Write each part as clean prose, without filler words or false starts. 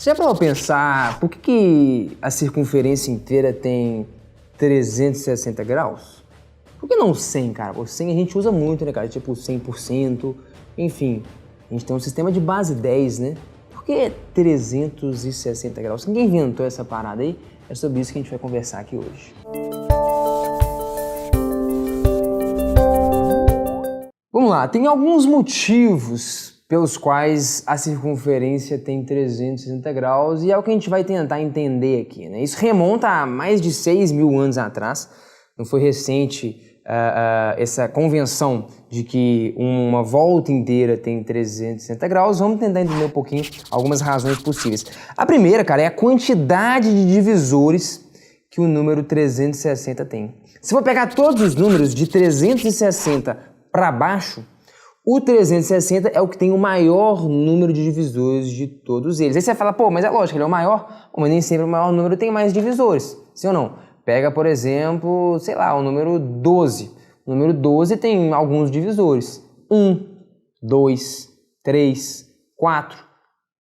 Você já parou pra pensar por que a circunferência inteira tem 360 graus? Por que não 100, cara? O 100 a gente usa muito, né, cara? Tipo 100%, enfim. A gente tem um sistema de base 10, né? Por que 360 graus? Ninguém inventou essa parada aí? É sobre isso que a gente vai conversar aqui hoje. Vamos lá, tem alguns motivos pelos quais a circunferência tem 360 graus e é o que a gente vai tentar entender aqui, né? Isso remonta a mais de 6.000 anos atrás, não foi recente essa convenção de que uma volta inteira tem 360 graus. Vamos tentar entender um pouquinho algumas razões possíveis. A primeira, cara, é a quantidade de divisores que o número 360 tem. Se for pegar todos os números de 360 para baixo, o 360 é o que tem o maior número de divisores de todos eles. Aí você vai falar, pô, mas é lógico, ele é o maior, mas nem sempre o maior número tem mais divisores, sim ou não? Pega, por exemplo, sei lá, o número 12. O número 12 tem alguns divisores. 1, 2, 3, 4,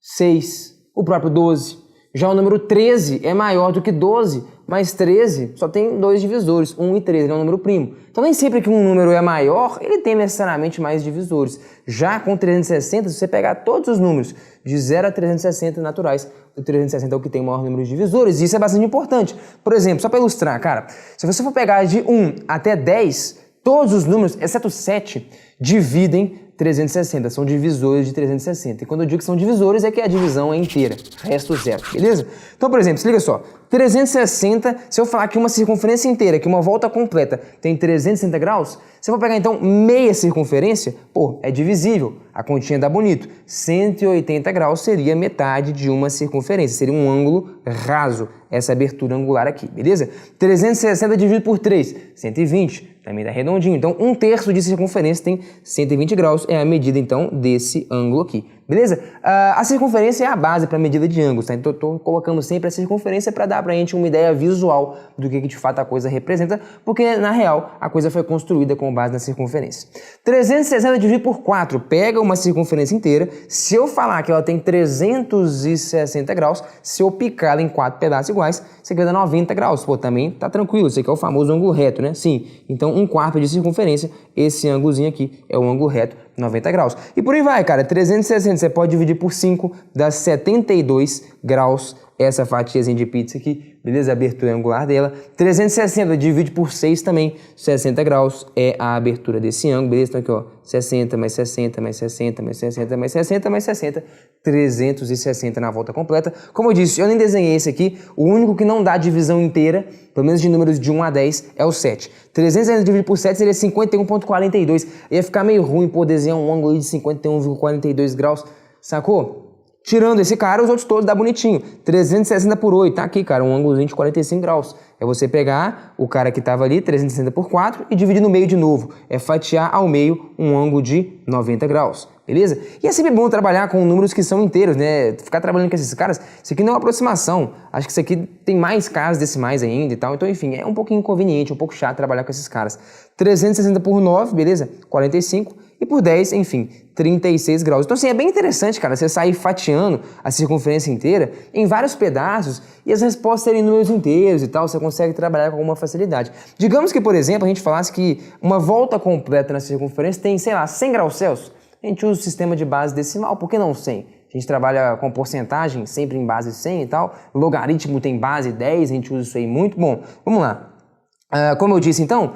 6, o próprio 12. Já o número 13 é maior do que 12, mas 13 só tem dois divisores, 1 e 13, ele é um número primo. Então nem sempre que um número é maior, ele tem necessariamente mais divisores. Já com 360, se você pegar todos os números de 0 a 360 naturais, o 360 é o que tem o maior número de divisores, e isso é bastante importante. Por exemplo, só para ilustrar, cara, se você for pegar de 1 até 10, todos os números, exceto 7, dividem 360, são divisores de 360. E quando eu digo que são divisores, é que a divisão é inteira, resto zero, beleza? Então, por exemplo, se liga só, 360, se eu falar que uma circunferência inteira, que uma volta completa tem 360 graus, se eu for pegar então meia circunferência, pô, é divisível, a continha dá bonito. 180 graus seria metade de uma circunferência, seria um ângulo raso, essa abertura angular aqui, beleza? 360 dividido por 3, 120, também dá redondinho. Então, 1/3 de circunferência tem 120 graus, é a medida então desse ângulo aqui, beleza? A circunferência é a base para a medida de ângulos, tá? Então, eu tô colocando sempre a circunferência para dar pra gente uma ideia visual do que de fato a coisa representa, porque na real a coisa foi construída com base na circunferência. 360 dividido por 4, pega uma circunferência inteira, se eu falar que ela tem 360 graus, se eu picar ela em 4 pedaços iguais, você vai dar 90 graus. Pô, também tá tranquilo, esse aqui é o famoso ângulo reto, né? Sim, então 1/4 de circunferência, esse ângulozinho aqui é o ângulo reto, 90 graus. E por aí vai, cara, 360 você pode dividir por 5, dá 72 graus essa fatiazinha de pizza aqui, beleza? A abertura angular dela. 360 divide por 6 também, 60 graus é a abertura desse ângulo, beleza? Então aqui, ó, 60 mais 60 mais 60 mais 60 mais 60 mais 60, 360 na volta completa. Como eu disse, eu nem desenhei esse aqui, o único que não dá divisão inteira, pelo menos de números de 1 a 10, é o 7. 360 dividido por 7 seria 51,42. Ia ficar meio ruim por desenhar um ângulo de 51,42 graus, sacou? Tirando esse cara, os outros todos dá bonitinho. 360 por 8, tá aqui, cara, um ângulozinho de 45 graus. É você pegar o cara que estava ali, 360 por 4, e dividir no meio de novo. É fatiar ao meio um ângulo de 90 graus, beleza? E é sempre bom trabalhar com números que são inteiros, né? Ficar trabalhando com esses caras, isso aqui não é uma aproximação. Acho que isso aqui tem mais casas decimais ainda e tal. Então, enfim, é um pouquinho inconveniente, um pouco chato trabalhar com esses caras. 360 por 9, beleza? 45. E por 10, enfim, 36 graus. Então, assim, é bem interessante, cara, você sair fatiando a circunferência inteira em vários pedaços e as respostas serem números inteiros e tal, você consegue trabalhar com alguma facilidade. Digamos que, por exemplo, a gente falasse que uma volta completa na circunferência tem, sei lá, 100 graus Celsius. A gente usa o sistema de base decimal, por que não 100? A gente trabalha com porcentagem, sempre em base 100 e tal. Logaritmo tem base 10, a gente usa isso aí muito. Bom, vamos lá. Como eu disse, então,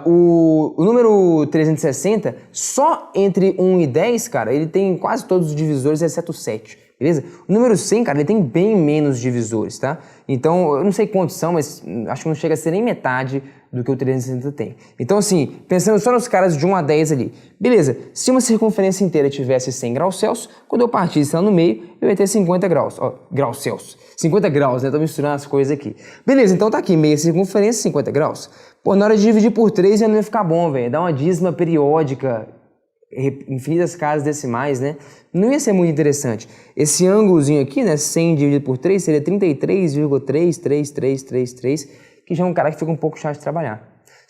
o número 360, só entre 1 e 10, cara, ele tem quase todos os divisores, exceto o 7, beleza? O número 100, cara, ele tem bem menos divisores, tá? Então, eu não sei quantos são, mas acho que não chega a ser nem metade do que o 360 tem. Então, assim, pensando só nos caras de 1 a 10 ali, beleza, se uma circunferência inteira tivesse 100 graus Celsius, quando eu partisse ela no meio, eu ia ter 50 graus, ó, graus Celsius. 50 graus, né? Tô misturando as coisas aqui. Beleza, então tá aqui, meia circunferência, 50 graus. Pô, na hora de dividir por 3 já não ia ficar bom, velho. Dá uma dízima periódica, infinitas casas decimais, né? Não ia ser muito interessante. Esse ângulozinho aqui, né? 100 dividido por 3 seria 33,33333, que já é um cara que fica um pouco chato de trabalhar.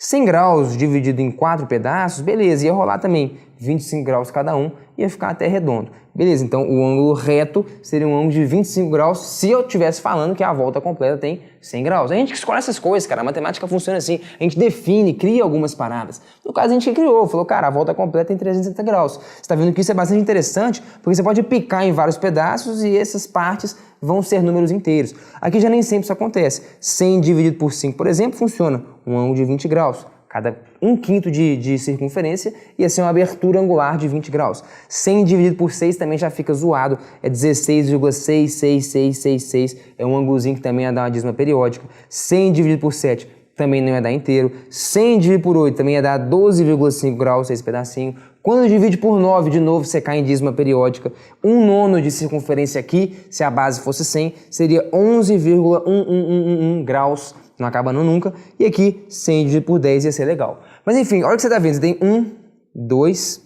100 graus dividido em 4 pedaços, beleza, ia rolar também 25 graus cada um, ia ficar até redondo. Beleza, então o ângulo reto seria um ângulo de 25 graus se eu estivesse falando que a volta completa tem 100 graus. A gente que escolhe essas coisas, cara, a matemática funciona assim, a gente define, cria algumas paradas. No caso a gente que criou, falou, cara, a volta completa tem 360 graus. Você está vendo que isso é bastante interessante, porque você pode picar em vários pedaços e essas partes vão ser números inteiros. Aqui já nem sempre isso acontece. 100 dividido por 5, por exemplo, funciona um ângulo de 20 graus. Cada 1/5 de circunferência ia ser uma abertura angular de 20 graus. 100 dividido por 6 também já fica zoado, é 16,66666, é um ângulozinho que também ia dar uma dízima periódica. 100 dividido por 7 também não ia dar inteiro. 100 dividido por 8 também ia dar 12,5 graus, esse pedacinho. Quando divide por 9, de novo, você cai em dízima periódica. 1/9 de circunferência aqui, se a base fosse 100, seria 11,1111 graus. Não acaba não nunca. E aqui, 100 dividido por 10 ia ser legal. Mas enfim, olha o que você está vendo. Você tem 1, 2,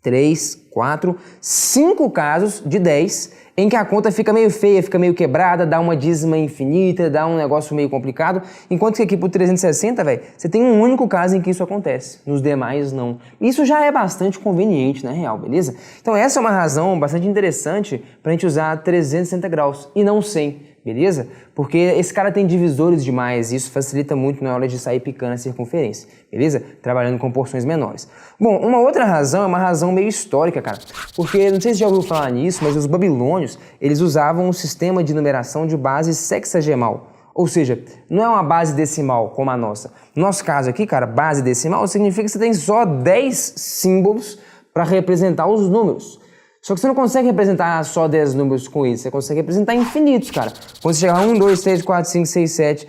3, 4, 5 casos de 10 em que a conta fica meio feia, fica meio quebrada, dá uma dízima infinita, dá um negócio meio complicado. Enquanto que aqui pro 360, velho, você tem um único caso em que isso acontece. Nos demais, não. Isso já é bastante conveniente, na real, beleza? Então essa é uma razão bastante interessante pra gente usar 360 graus e não 100. Beleza? Porque esse cara tem divisores demais e isso facilita muito na hora de sair picando a circunferência, beleza? Trabalhando com porções menores. Bom, uma outra razão é uma razão meio histórica, cara. Porque, não sei se já ouviu falar nisso, mas os babilônios, eles usavam um sistema de numeração de base sexagemal. Ou seja, não é uma base decimal como a nossa. No nosso caso aqui, cara, base decimal significa que você tem só 10 símbolos para representar os números. Só que você não consegue representar só 10 números com isso, você consegue representar infinitos, cara. Quando você chegar lá, 1, 2, 3, 4, 5, 6, 7,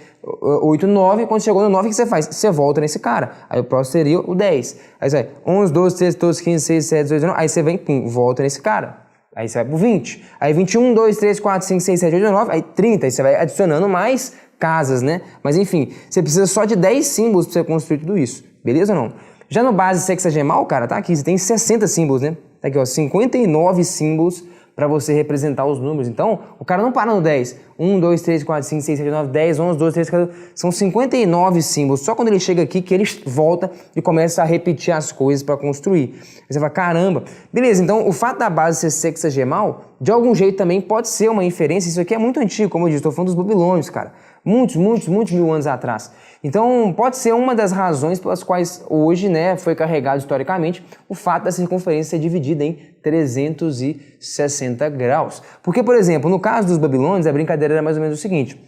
8, 9, quando chegou no 9, o que você faz? Você volta nesse cara. Aí o próximo seria o 10. Aí você vai 11, 12, 13, 14, 15, 16, 17, 18, 19, aí você vem, pum, volta nesse cara. Aí você vai pro 20. Aí 21, 2, 3, 4, 5, 6, 7, 8, 9, aí 30. Aí você vai adicionando mais casas, né? Mas enfim, você precisa só de 10 símbolos para você construir tudo isso. Beleza ou não? Já no base sexagemal, cara, tá aqui, você tem 60 símbolos, né? Tá aqui, ó, 59 símbolos para você representar os números. Então, o cara não para no 10. 1, 2, 3, 4, 5, 6, 7, 9, 10, 11, 12, 13, 14... São 59 símbolos. Só quando ele chega aqui que ele volta e começa a repetir as coisas para construir. Aí você fala, caramba. Beleza, então o fato da base ser sexagemal, de algum jeito também pode ser uma inferência. Isso aqui é muito antigo, como eu disse, estou falando dos babilônios, cara. Muitos mil anos atrás. Então, pode ser uma das razões pelas quais hoje, né, foi carregado historicamente o fato da circunferência ser dividida em 360 graus. Porque, por exemplo, no caso dos babilônios, a brincadeira era mais ou menos o seguinte.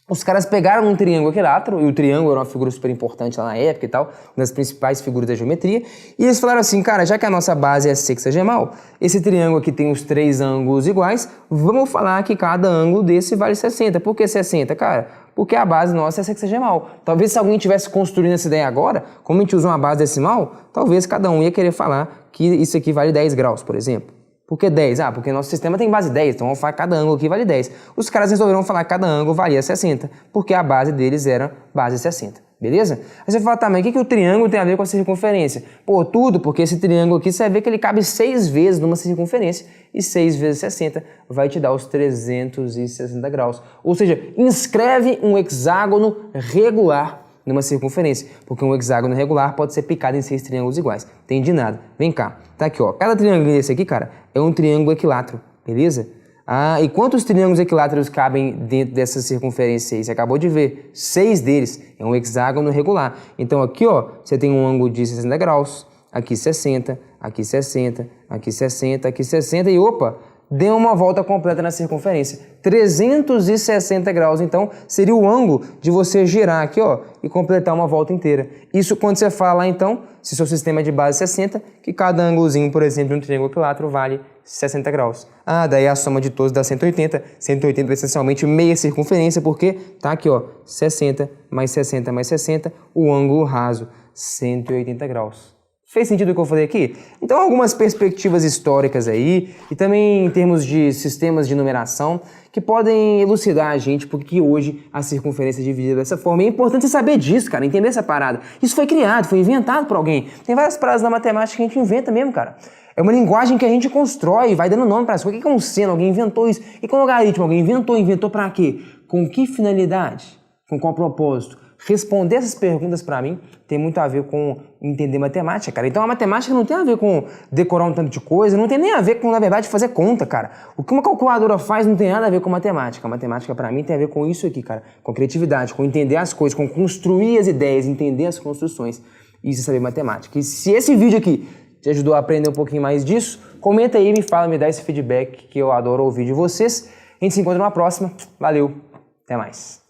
Os caras pegaram um triângulo equilátero, e o triângulo era uma figura super importante lá na época e tal, uma das principais figuras da geometria, e eles falaram assim, cara, já que a nossa base é sexagemal, esse triângulo aqui tem os 3 ângulos iguais, vamos falar que cada ângulo desse vale 60. Por que 60, cara? Porque a base nossa é sexagemal. Talvez se alguém estivesse construindo essa ideia agora, como a gente usa uma base decimal, talvez cada um ia querer falar que isso aqui vale 10 graus, por exemplo. Por que 10? Ah, porque nosso sistema tem base 10, então vamos falar que cada ângulo aqui vale 10. Os caras resolveram falar que cada ângulo valia 60, porque a base deles era base 60, beleza? Aí você fala, tá, mas o que o triângulo tem a ver com a circunferência? Pô, tudo, porque esse triângulo aqui, você vai ver que ele cabe 6 vezes numa circunferência, e 6 vezes 60 vai te dar os 360 graus. Ou seja, inscreve um hexágono regular numa circunferência, porque um hexágono regular pode ser picado em 6 triângulos iguais. Tem de nada. Vem cá. Tá aqui, ó. Cada triângulo desse aqui, cara, é um triângulo equilátero, beleza? Ah, e quantos triângulos equiláteros cabem dentro dessa circunferência aí? Você acabou de ver. 6 deles. É um hexágono regular. Então aqui, ó, você tem um ângulo de 60 graus, aqui 60, aqui 60, aqui 60, aqui 60 e opa! Deu uma volta completa na circunferência. 360 graus, então, seria o ângulo de você girar aqui, ó, e completar uma volta inteira. Isso quando você fala, então, se seu sistema é de base 60, que cada ângulozinho, por exemplo, de um triângulo equilátero vale 60 graus. Ah, daí a soma de todos dá 180. 180 é essencialmente meia circunferência, porque tá aqui, ó, 60 mais 60 mais 60, o ângulo raso, 180 graus. Fez sentido o que eu falei aqui? Então, algumas perspectivas históricas aí, e também em termos de sistemas de numeração, que podem elucidar a gente porque hoje a circunferência é dividida dessa forma. E é importante você saber disso, cara, entender essa parada. Isso foi criado, foi inventado por alguém. Tem várias paradas na matemática que a gente inventa mesmo, cara. É uma linguagem que a gente constrói, vai dando nome para isso. O que é um seno? Alguém inventou isso. E com logaritmo? Alguém inventou para quê? Com que finalidade? Com qual propósito? Responder essas perguntas pra mim tem muito a ver com entender matemática, cara. Então a matemática não tem a ver com decorar um tanto de coisa, não tem nem a ver com, na verdade, fazer conta, cara. O que uma calculadora faz não tem nada a ver com matemática. A matemática pra mim tem a ver com isso aqui, cara. Com criatividade, com entender as coisas, com construir as ideias, entender as construções. Isso é saber matemática. E se esse vídeo aqui te ajudou a aprender um pouquinho mais disso, comenta aí, me fala, me dá esse feedback que eu adoro ouvir de vocês. A gente se encontra numa próxima. Valeu, até mais.